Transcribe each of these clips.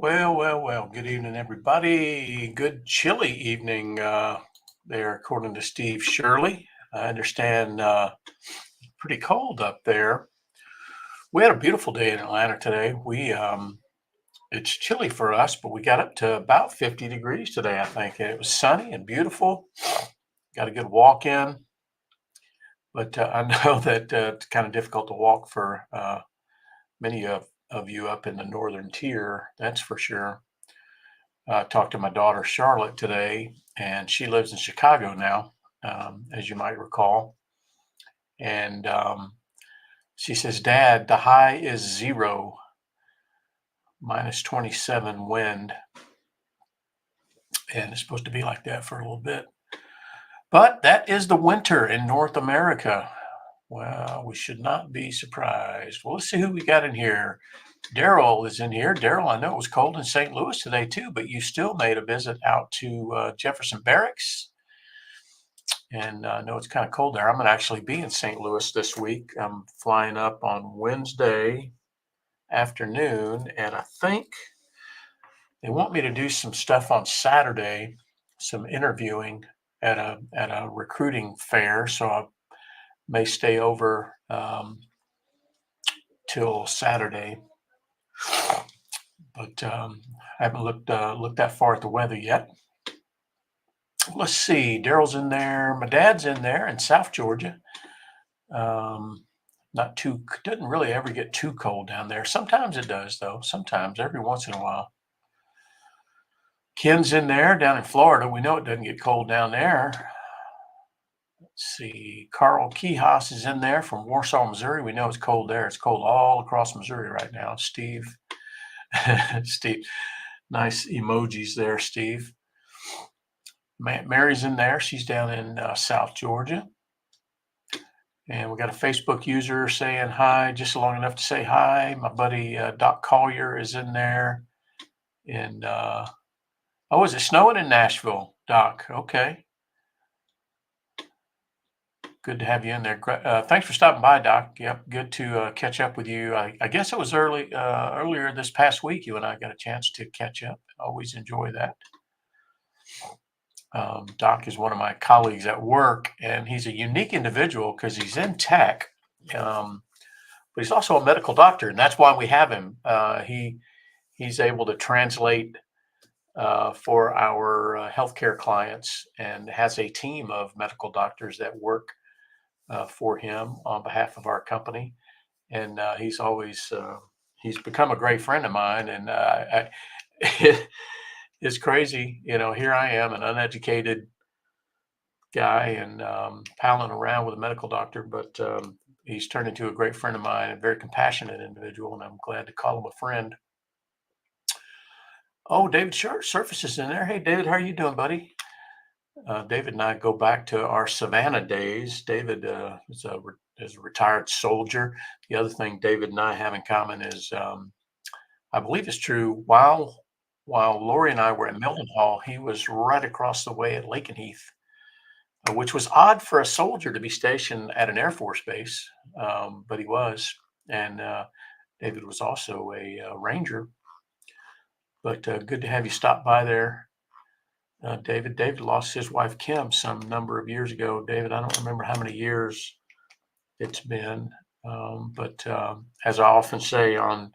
Well, well, well. Good evening, everybody. Good chilly evening there, according to Steve Shirley. I understand pretty cold up there. We had a beautiful day in Atlanta today. It's chilly for us, but we got up to about 50 degrees today, I think. And it was sunny and beautiful. Got a good walk in, but I know that it's kind of difficult to walk for many of you up in the northern tier. That's for sure. Talked to my daughter Charlotte today, and she lives in Chicago now, as you might recall. And she says, "Dad, the high is 0, minus 27 wind, and it's supposed to be like that for a little bit. But that is the winter in North America. Well, we should not be surprised. Well, let's see who we got in here. Daryl is in here. Daryl, I know it was cold in St. Louis today too, but you still made a visit out to Jefferson Barracks. And I know it's kind of cold there. I'm going to actually be in St. Louis this week. I'm flying up on Wednesday afternoon, and I think they want me to do some stuff on Saturday, some interviewing at a recruiting fair. So I may stay over till Saturday, but I haven't looked that far at the weather yet. Let's see. Daryl's in there. My dad's in there in South Georgia. Not too, doesn't really ever get too cold down there. Sometimes it does, though. Sometimes, every once in a while. Ken's in there down in Florida. We know it doesn't get cold down there. Let's see. Carl Kihas is in there from Warsaw, Missouri. We know it's cold there. It's cold all across Missouri right now. Steve, Steve, nice emojis there, Steve. Mary's in there. She's down in South Georgia. And we got a Facebook user saying hi, just long enough to say hi. My buddy Doc Collier is in there. And oh, is it snowing in Nashville, Doc? Okay. Good to have you in there. Thanks for stopping by, Doc. Yep, good to catch up with you. I guess it was earlier this past week you and I got a chance to catch up. Always enjoy that. Doc is one of my colleagues at work, and he's a unique individual because he's in tech, but he's also a medical doctor, and that's why we have him. He's able to translate for our healthcare clients and has a team of medical doctors that work for him on behalf of our company. And he's become a great friend of mine, and it's crazy. Here I am, an uneducated guy, and palling around with a medical doctor, but he's turned into a great friend of mine, a very compassionate individual, and I'm glad to call him a friend. Oh, David Surface is in there. Hey, David, how are you doing, buddy? David and I go back to our Savannah days. David is a retired soldier. The other thing David and I have in common is, I believe it's true, while Lori and I were at Mildenhall, he was right across the way at Lakenheath, which was odd for a soldier to be stationed at an Air Force base, but he was. And David was also a Ranger. But good to have you stop by there, David. David lost his wife Kim some number of years ago. David, I don't remember how many years it's been, but as I often say on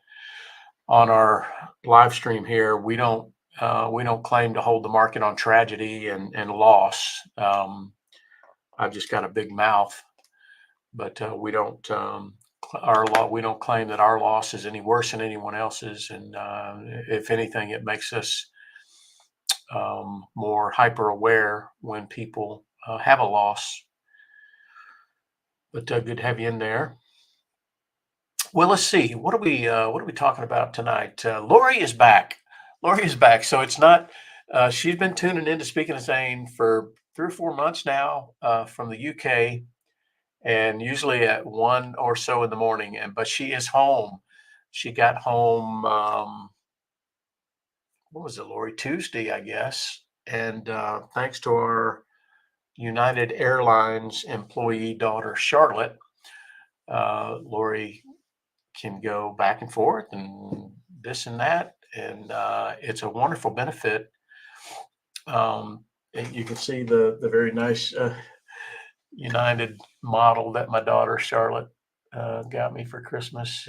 our live stream here, we don't claim to hold the market on tragedy and loss. I've just got a big mouth, but we don't claim that our loss is any worse than anyone else's, and if anything, it makes us more hyper aware when people have a loss. But good to have you in there. Well, let's see. What are we talking about tonight? Lori is back. Lori is back. So it's not. She's been tuning in to Speaking of Zane for 3 or 4 months now from the UK, and usually at 1 or so in the morning. But she is home. She got home. What was it, Lori? Tuesday, I guess. And thanks to our United Airlines employee daughter Charlotte, Lori can go back and forth and this and that, and it's a wonderful benefit. And you can see the very nice United model that my daughter Charlotte got me for Christmas.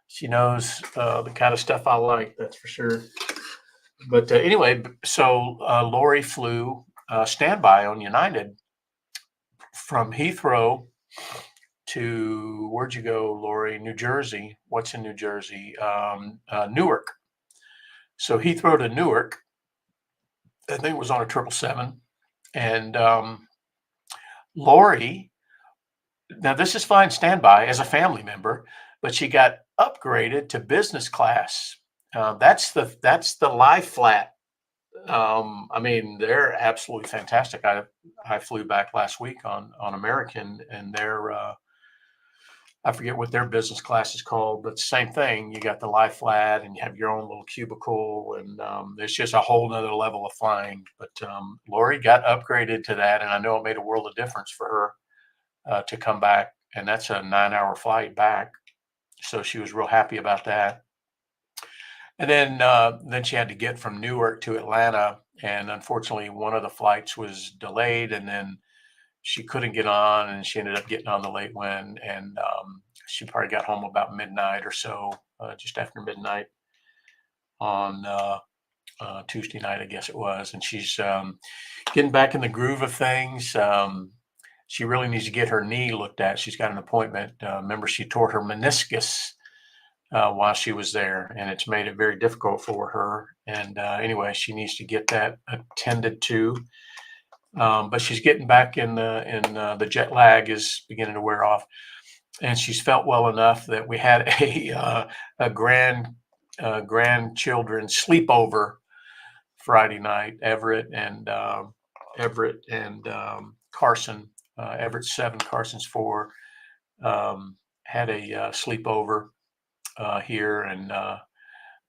She knows the kind of stuff I like, that's for sure. But anyway, so Lori flew standby on United from Heathrow to, where'd you go, Lori? New Jersey. What's in New Jersey? Newark. So Heathrow to Newark. I think it was on a 777. And Lori, now this is fine standby as a family member, but she got upgraded to business class. That's the lie flat. I mean, they're absolutely fantastic. I flew back last week on American, and they're I forget what their business class is called, but same thing. You got the lie flat, and you have your own little cubicle, and it's just a whole nother level of flying. But Lori got upgraded to that, and I know it made a world of difference for her to come back, and that's a 9-hour flight back. So she was real happy about that. And then she had to get from Newark to Atlanta, and unfortunately, one of the flights was delayed, and then she couldn't get on, and she ended up getting on the late one, and she probably got home about midnight or so, just after midnight on Tuesday night, I guess it was. And she's getting back in the groove of things. She really needs to get her knee looked at. She's got an appointment. Remember, she tore her meniscus while she was there, and it's made it very difficult for her. And anyway, she needs to get that attended to. But she's getting back in the jet lag is beginning to wear off, and she's felt well enough that we had a grandchildren sleepover Friday night. Everett and Carson. Everett's 7, Carson's 4. Had a sleepover here, and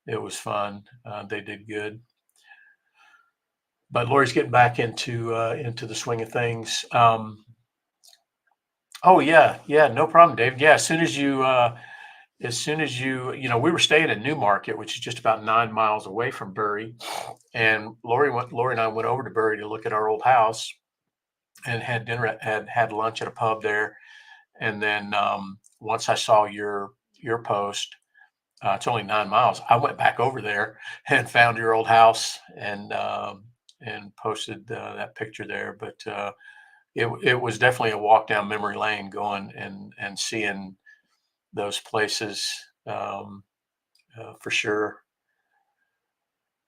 it was fun. They did good. But Lori's getting back into the swing of things. Oh yeah, no problem, David. Yeah, as soon as you, we were staying in Newmarket, which is just about 9 miles away from Bury, and Lori and I went over to Bury to look at our old house, and had dinner, had lunch at a pub there, and then once I saw your post, it's only 9 miles. I went back over there and found your old house, and posted that picture there. But it was definitely a walk down memory lane, going and seeing those places, for sure.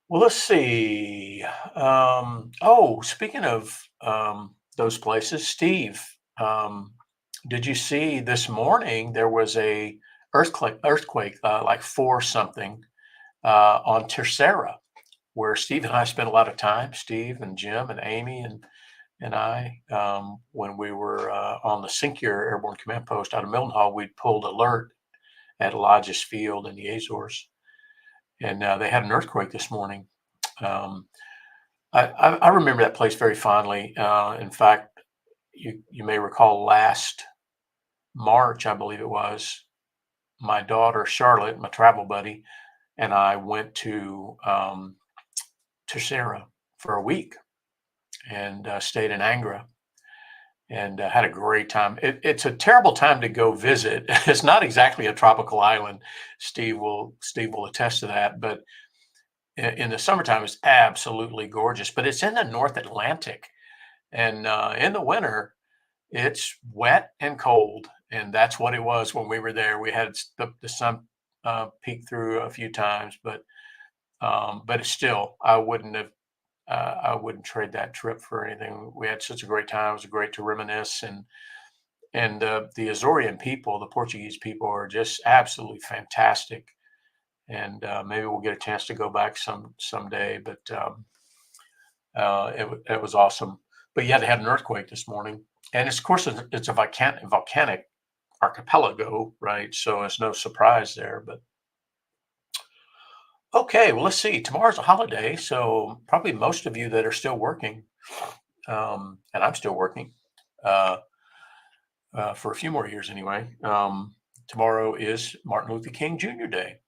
Well, let's see. Oh, speaking of those places, Steve, did you see this morning there was a earthquake like 4 something on Tercera, where Steve and I spent a lot of time, Steve and Jim and Amy and I, when we were on the Sinkier Airborne Command Post out of Mildenhall. We pulled alert at Lodges Field in the Azores, and they had an earthquake this morning. I remember that place very fondly. In fact, you may recall last March, I believe it was, my daughter Charlotte, my travel buddy, and I went to Tercera for a week, and stayed in Angra, and had a great time. It's a terrible time to go visit. It's not exactly a tropical island. Steve will attest to that. But in the summertime, it's absolutely gorgeous. But it's in the North Atlantic, and in the winter, it's wet and cold. And that's what it was when we were there. We had the sun peek through a few times, but it's still, I wouldn't trade that trip for anything. We had such a great time. It was great to reminisce, and the Azorean people, the Portuguese people, are just absolutely fantastic. And maybe we'll get a chance to go back someday. But it was awesome. But yeah, they had an earthquake this morning, and of course it's a volcanic archipelago, right? So it's no surprise there. But okay, well, let's see. Tomorrow's a holiday, so probably most of you that are still working, and I'm still working uh, for a few more years anyway. Tomorrow is Martin Luther King Jr. Day,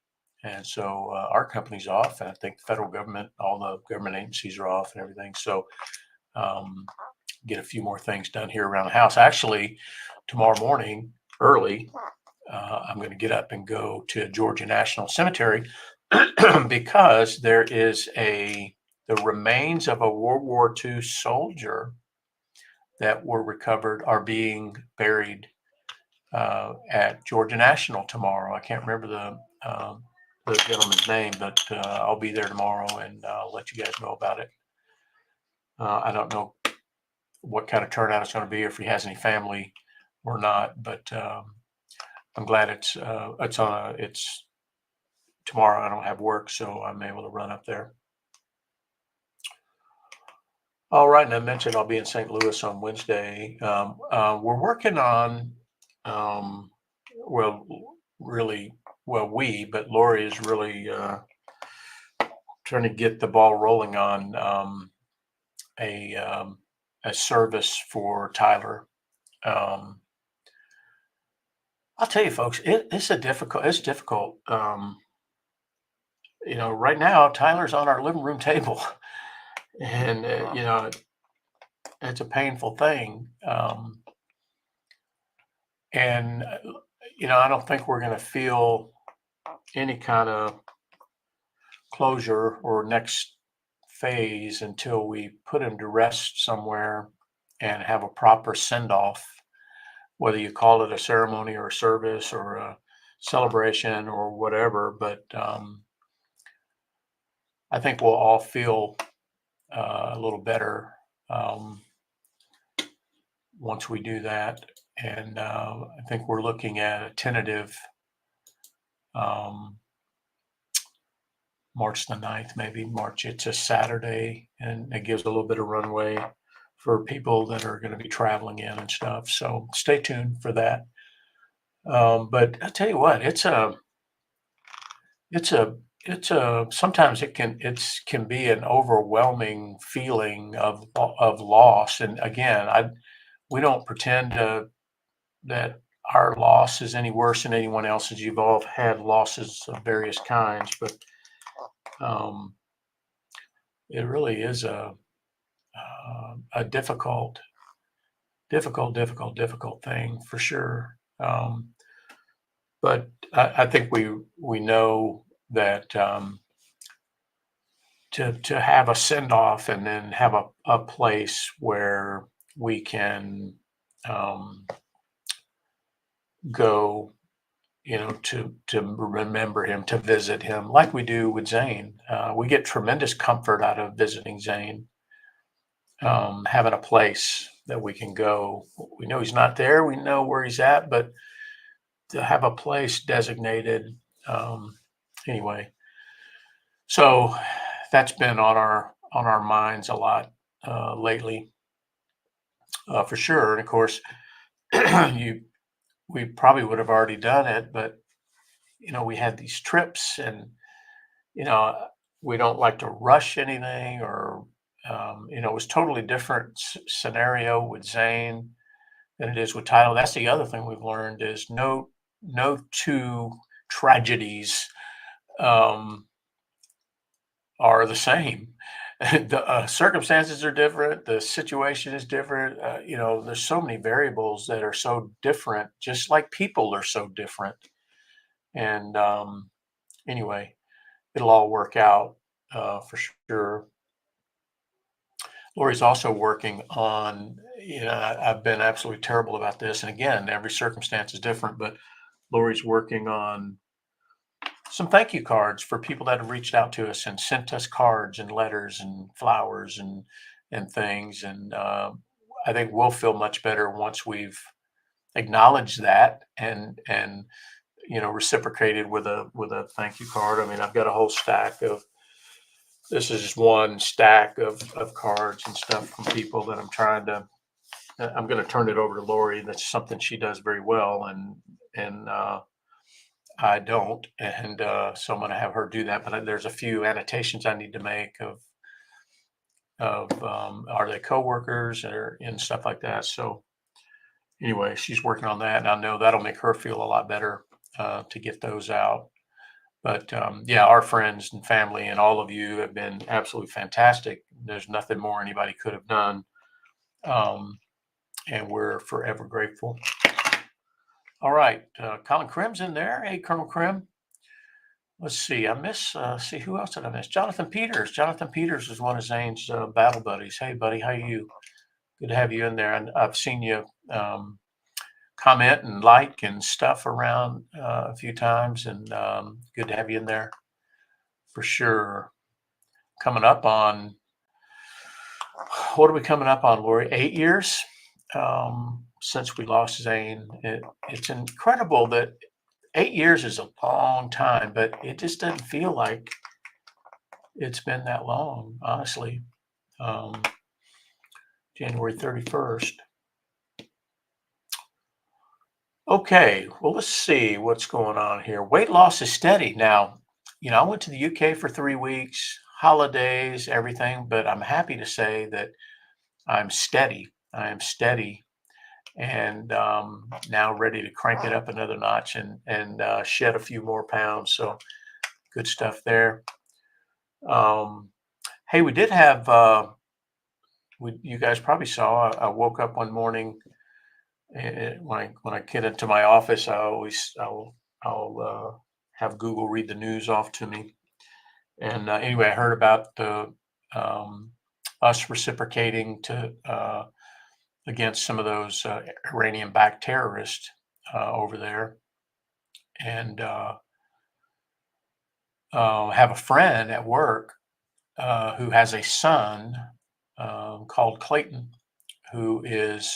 And so our company's off, and I think the federal government, all the government agencies are off and everything. So get a few more things done here around the house. Actually, tomorrow morning early, I'm going to get up and go to Georgia National Cemetery because there is the remains of a World War II soldier that were recovered are being buried at Georgia National tomorrow. I can't remember the gentleman's name, but I'll be there tomorrow and I'll let you guys know about it. I don't know what kind of turnout it's going to be, if he has any family or not, but I'm glad it's tomorrow. I don't have work, so I'm able to run up there. All right, and I mentioned I'll be in St. Louis on Wednesday. We're working on, well, really, but Lori is really trying to get the ball rolling on a service for Tyler. I'll tell you, folks, it's difficult. Right now, Tyler's on our living room table, and it's a painful thing. And I don't think we're going to feel any kind of closure or next phase until we put him to rest somewhere and have a proper send off, whether you call it a ceremony or a service or a celebration or whatever. But I think we'll all feel a little better once we do that. And I think we're looking at a tentative March the 9th, maybe March. It's a Saturday, and it gives a little bit of runway for people that are going to be traveling in and stuff. So stay tuned for that. But I tell you what, sometimes it can be an overwhelming feeling of loss. And again, we don't pretend that our loss is any worse than anyone else's. You've all had losses of various kinds, but it really is a difficult thing for sure. But I think we know that to have a send off and then have a place where we can go, to remember him, to visit him, like we do with Zane. We get tremendous comfort out of visiting Zane, having a place that we can go. We know he's not there. We know where he's at, but to have a place designated, anyway. So that's been on our minds a lot lately, for sure. And of course, we probably would have already done it, but we had these trips, and we don't like to rush anything, or it was totally different scenario with Zane than it is with Tyler. That's the other thing we've learned is no two tragedies are the same. The circumstances are different. The situation is different. There's so many variables that are so different, just like people are so different. And anyway, it'll all work out for sure. Lori's also working on, I've been absolutely terrible about this. And again, every circumstance is different, but Lori's working on some thank you cards for people that have reached out to us and sent us cards and letters and flowers and things. And I think we'll feel much better once we've acknowledged that and reciprocated with a thank you card. I mean, I've got a whole stack of. This is just one stack of cards and stuff from people that I'm going to turn it over to Lori. That's something she does very well, and I don't, and so I'm going to have her do that. But there's a few annotations I need to make of are they coworkers and stuff like that. So anyway, she's working on that, and I know that'll make her feel a lot better to get those out. But yeah, our friends and family and all of you have been absolutely fantastic. There's nothing more anybody could have done. Um, and we're forever grateful. All right. Colin Krim's in there. Hey, Colonel Krim. Let's see. See, who else did I miss? Jonathan Peters. Jonathan Peters is one of Zane's battle buddies. Hey, buddy. How you? Good to have you in there. And I've seen you comment and like and stuff around a few times, and good to have you in there for sure. Coming up on, what are we coming up on, Lori? 8 years since we lost Zane. It's incredible that 8 years is a long time, but it just doesn't feel like it's been that long, honestly. January 31st. Okay, well, let's see what's going on here. Weight loss is steady. Now, I went to the UK for 3 weeks, holidays, everything, but I'm happy to say that I'm steady. I am steady and now ready to crank it up another notch and shed a few more pounds. So good stuff there. Hey, we did have, you guys probably saw, I woke up one morning. And when I get into my office, I'll have Google read the news off to me. And anyway, I heard about the us reciprocating to against some of those Iranian-backed terrorists over there, and have a friend at work who has a son called Clayton, who is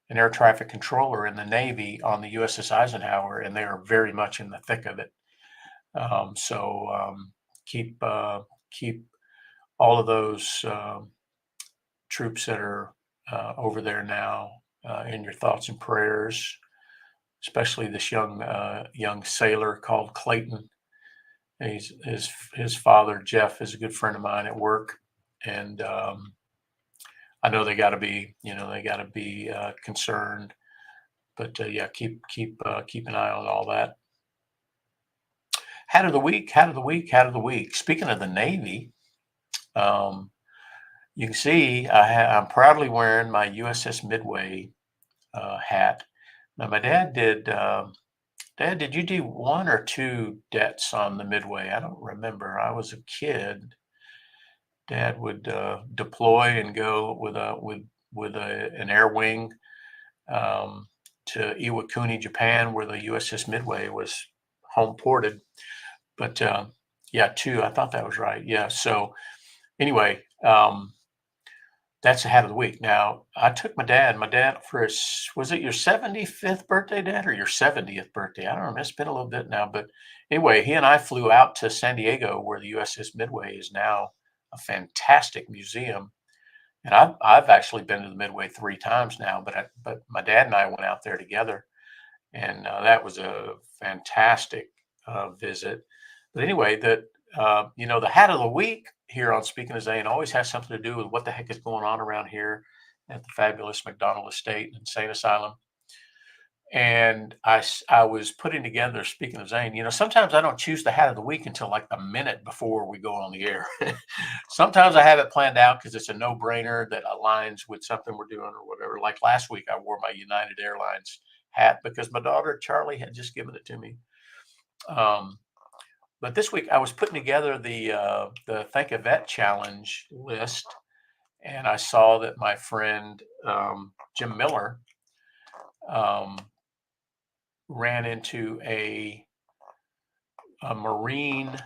an air traffic controller in the Navy on the USS Eisenhower, and they are very much in the thick of it. So keep all of those troops that are over there now in your thoughts and prayers, especially this young sailor called Clayton. His father Jeff is a good friend of mine at work, and I know they got to be concerned. But yeah, keep an eye on all that. Hat of the week, hat of the week, hat of the week. Speaking of the Navy, you can see I'm proudly wearing my USS Midway hat. Now, my dad did. Dad, did you do one or two debts on the Midway? I don't remember. I was a kid. Dad would deploy and go with an air wing to Iwakuni, Japan, where the USS Midway was home ported. But yeah, two. I thought that was right. Yeah. So anyway, that's the hat of the week. Now, I took my dad for was it your 75th birthday, Dad, or your 70th birthday? I don't remember. It's been a little bit now. But anyway, he and I flew out to San Diego, where the USS Midway is now a fantastic museum. And I've actually been to the Midway 3 times now, but my dad and I went out there together, and that was a fantastic visit. But anyway, the hat of the week here on Speaking of Zane always has something to do with what the heck is going on around here at the fabulous McDonald Estate and Insane Asylum. And I was putting together, speaking of Zane, sometimes I don't choose the hat of the week until like the minute before we go on the air. Sometimes I have it planned out because it's a no-brainer that aligns with something we're doing or whatever. Like last week, I wore my United Airlines hat because my daughter Charlie had just given it to me. But this week I was putting together the Thank a Vet challenge list, and I saw that my friend Jim Miller ran into a Marine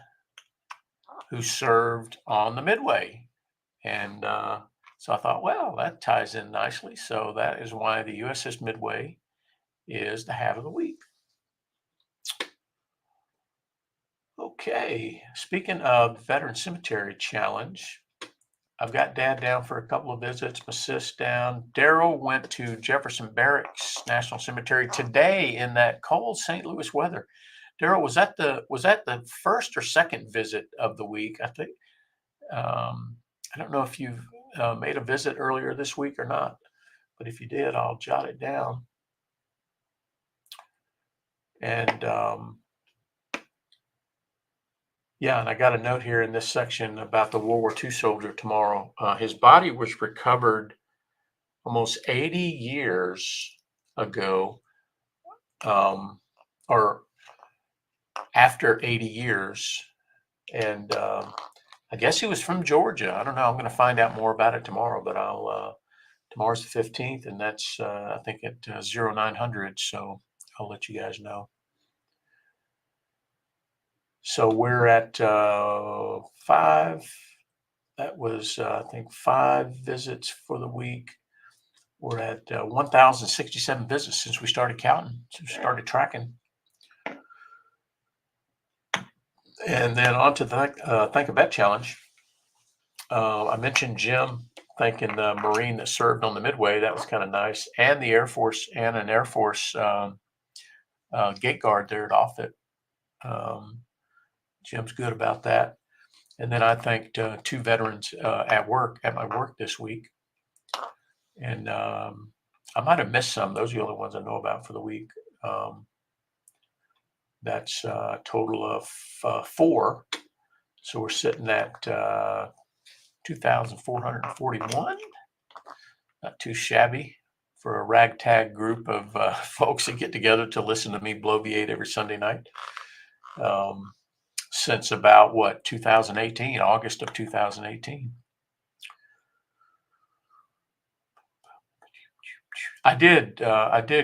who served on the Midway. And so I thought, well, that ties in nicely. So that is why the USS Midway is the hat of the week. Okay, speaking of Veteran Cemetery Challenge, I've got Dad down for a couple of visits, my sis down. Daryl went to Jefferson Barracks National Cemetery today in that cold St. Louis weather. Daryl, was that the first or second visit of the week? I think. I don't know if you've made a visit earlier this week or not, but if you did, I'll jot it down. And Yeah, and I got a note here in this section about the World War II soldier tomorrow. His body was recovered almost 80 years ago, um, or after 80 years. And I guess he was from Georgia. I don't know. I'm going to find out more about it tomorrow, but tomorrow's the 15th, and that's, I think, at 0900. So I'll let you guys know. So we're at five. That was, I think, 5 visits for the week. We're at 1,067 visits since we started counting, since we started tracking. And then on to the Think a Bet challenge. I mentioned Jim thanking the Marine that served on the Midway. That was kind of nice. And the Air Force, and an Air Force gate guard there at Offutt. Jim's good about that. And then I thanked 2 veterans at my work this week. And I might have missed some. Those are the only ones I know about for the week. That's a total of 4. So we're sitting at 2,441. Not too shabby for a ragtag group of folks that get together to listen to me bloviate every Sunday night. Since about 2018, August of 2018. I did,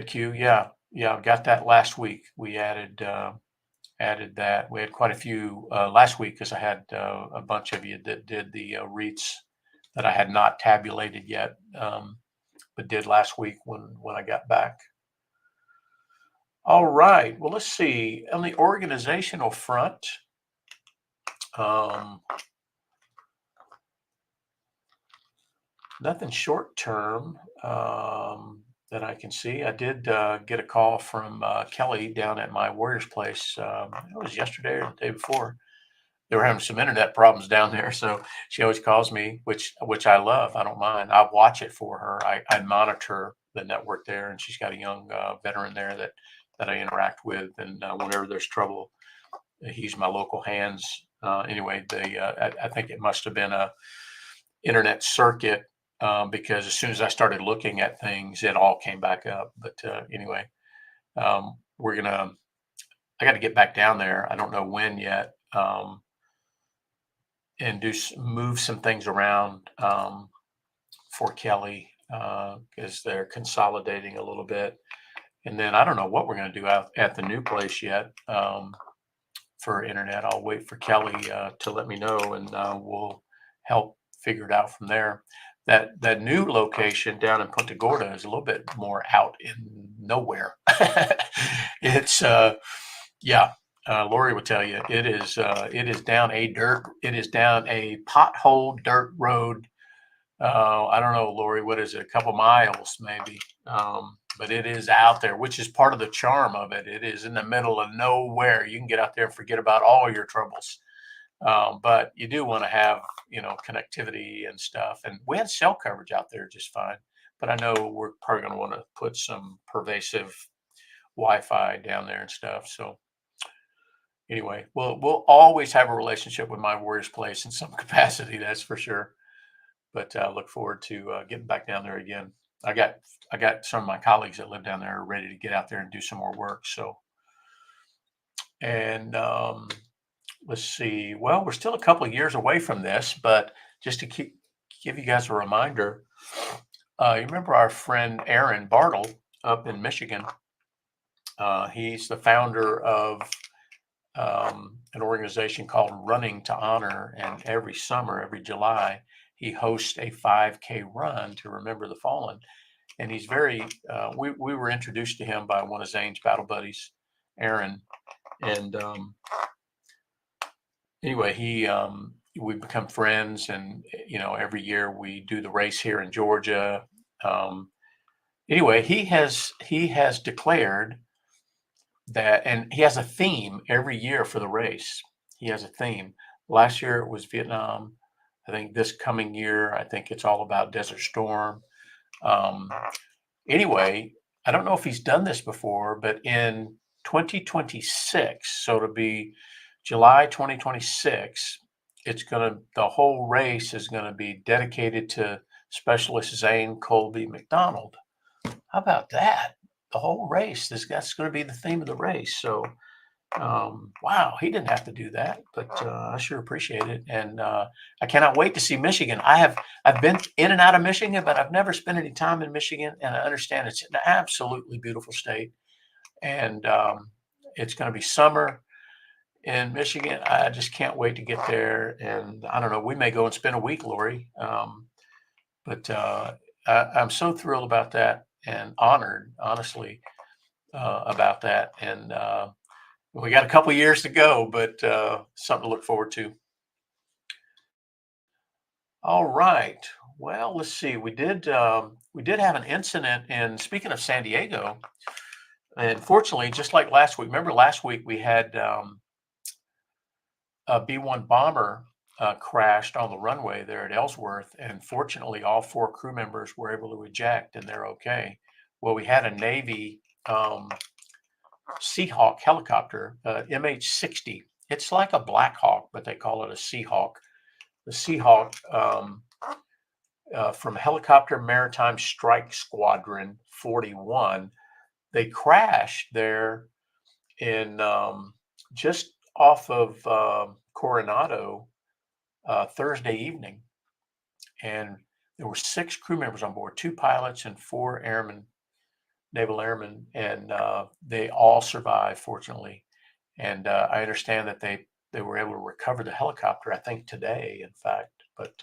Q. Yeah, I got that last week. We added that. We had quite a few last week because I had a bunch of you that did the REITs that I had not tabulated yet, but did last week when I got back. All right. Well, let's see. On the organizational front, nothing short term that I can see. I did get a call from Kelly down at my Warriors place. It was yesterday or the day before. They were having some internet problems down there, so she always calls me, which I love. I don't mind. I watch it for her. I monitor the network there, and she's got a young veteran there that I interact with, and whenever there's trouble, he's my local hands. Anyway, I think it must have been a internet circuit because as soon as I started looking at things, it all came back up. But anyway, I got to get back down there. I don't know when yet. And move some things around for Kelly because they're consolidating a little bit. And then I don't know what we're going to do out at the new place yet for internet. I'll wait for Kelly to let me know, and we'll help figure it out from there. That new location down in Punta Gorda is a little bit more out in nowhere. It's Lori will tell you it is down a pothole dirt road. I don't know, Lori, what is it? A couple miles maybe. But it is out there, which is part of the charm of it. It is in the middle of nowhere. You can get out there and forget about all your troubles. But you do want to have, connectivity and stuff. And we had cell coverage out there just fine. But I know we're probably going to want to put some pervasive Wi-Fi down there and stuff. So anyway, we'll always have a relationship with my Warriors place in some capacity, that's for sure. But I look forward to getting back down there again. I got some of my colleagues that live down there ready to get out there and do some more work. So, and let's see. Well, we're still a couple of years away from this, but just to give you guys a reminder, you remember our friend Aaron Bartle up in Michigan? He's the founder of an organization called Running to Honor, and every summer, every July, he hosts a 5K run to remember the fallen. And he's very, we were introduced to him by one of Zane's battle buddies, Aaron. And anyway, we become friends, and, every year we do the race here in Georgia. Anyway, he has declared that, and he has a theme every year for the race. He has a theme. Last year it was Vietnam. I think this coming year, I think it's all about Desert Storm. Anyway, I don't know if he's done this before, but in 2026, so to be July 2026, the whole race is going to be dedicated to Specialist Zane Colby McDonald. How about that? The whole race, that's going to be the theme of the race. So, wow, he didn't have to do that, but I sure appreciate it. And I cannot wait to see Michigan. I've been in and out of Michigan, but I've never spent any time in Michigan, and I understand it's an absolutely beautiful state. And it's going to be summer in Michigan. I just can't wait to get there. And I don't know, we may go and spend a week, Lori. But I'm so thrilled about that and honored, honestly, about that. And we got a couple of years to go, but something to look forward to. All right. Well, let's see. We did have an incident. And speaking of San Diego, and fortunately, just like last week, remember last week we had a B-1 bomber crashed on the runway there at Ellsworth, and fortunately, all 4 crew members were able to eject, and they're okay. Well, we had a Navy Seahawk helicopter, MH-60. It's like a Black Hawk, but they call it a Seahawk. The Seahawk from Helicopter Maritime Strike Squadron 41. They crashed there in just off of Coronado Thursday evening, and there were 6 crew members on board, 2 pilots and 4 airmen, naval airmen, and they all survived, fortunately. And I understand that they were able to recover the helicopter, I think today, in fact, but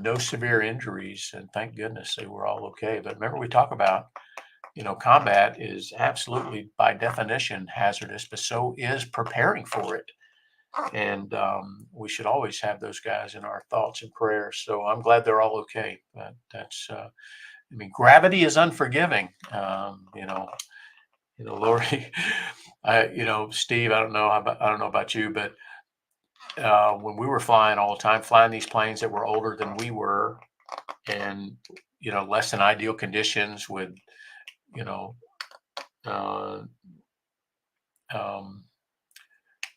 no severe injuries, and thank goodness they were all okay. But remember, we talk about, combat is absolutely by definition hazardous, but so is preparing for it. And we should always have those guys in our thoughts and prayers. So I'm glad they're all okay. That's, I mean, gravity is unforgiving. Lori, Steve, I don't know about you, but when we were flying all the time, flying these planes that were older than we were, and less than ideal conditions with, uh, um,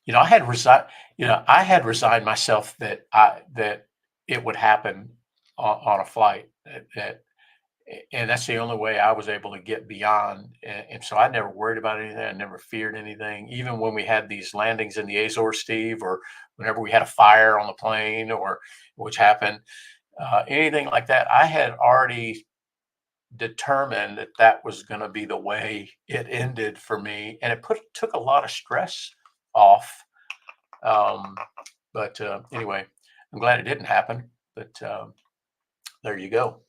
I had resigned myself that it would happen on a flight, and that's the only way I was able to get beyond. And so I never worried about anything. I never feared anything, even when we had these landings in the Azores, Steve, or whenever we had a fire on the plane, or which happened, anything like that. I had already determined that was going to be the way it ended for me, and it took a lot of stress off. But anyway, I'm glad it didn't happen. But there you go.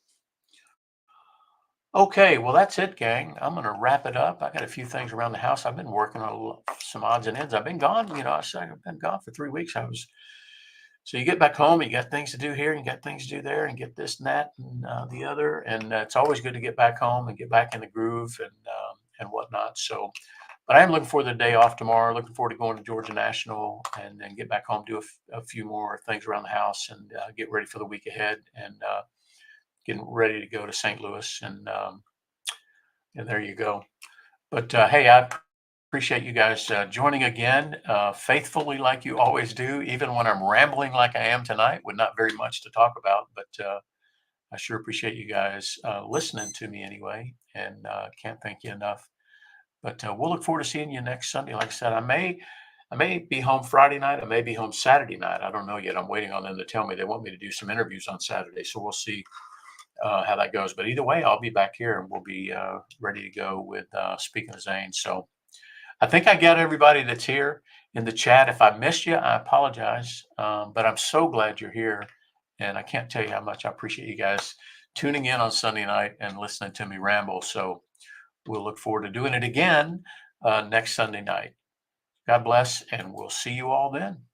Okay, well, that's it, gang. I'm going to wrap it up. I got a few things around the house. I've been working on some odds and ends. I've been gone. I said I've been gone for 3 weeks. So you get back home, you got things to do here, and you got things to do there, and get this and that and the other. And it's always good to get back home and get back in the groove and whatnot. So, but I am looking forward to the day off tomorrow. Looking forward to going to Georgia National and then get back home, do a few more things around the house, and get ready for the week ahead, and getting ready to go to St. Louis, and there you go. But hey, I appreciate you guys joining again, faithfully like you always do, even when I'm rambling like I am tonight with not very much to talk about. But I sure appreciate you guys listening to me anyway, and can't thank you enough. But we'll look forward to seeing you next Sunday. Like I said, I may be home Friday night. I may be home Saturday night. I don't know yet. I'm waiting on them to tell me. They want me to do some interviews on Saturday, so we'll see how that goes. But either way, I'll be back here, and we'll be ready to go with Speaking of Zane. So I think I got everybody that's here in the chat. If I missed you, I apologize. But I'm so glad you're here, and I can't tell you how much I appreciate you guys tuning in on Sunday night and listening to me ramble. So we'll look forward to doing it again next Sunday night. God bless, and we'll see you all then.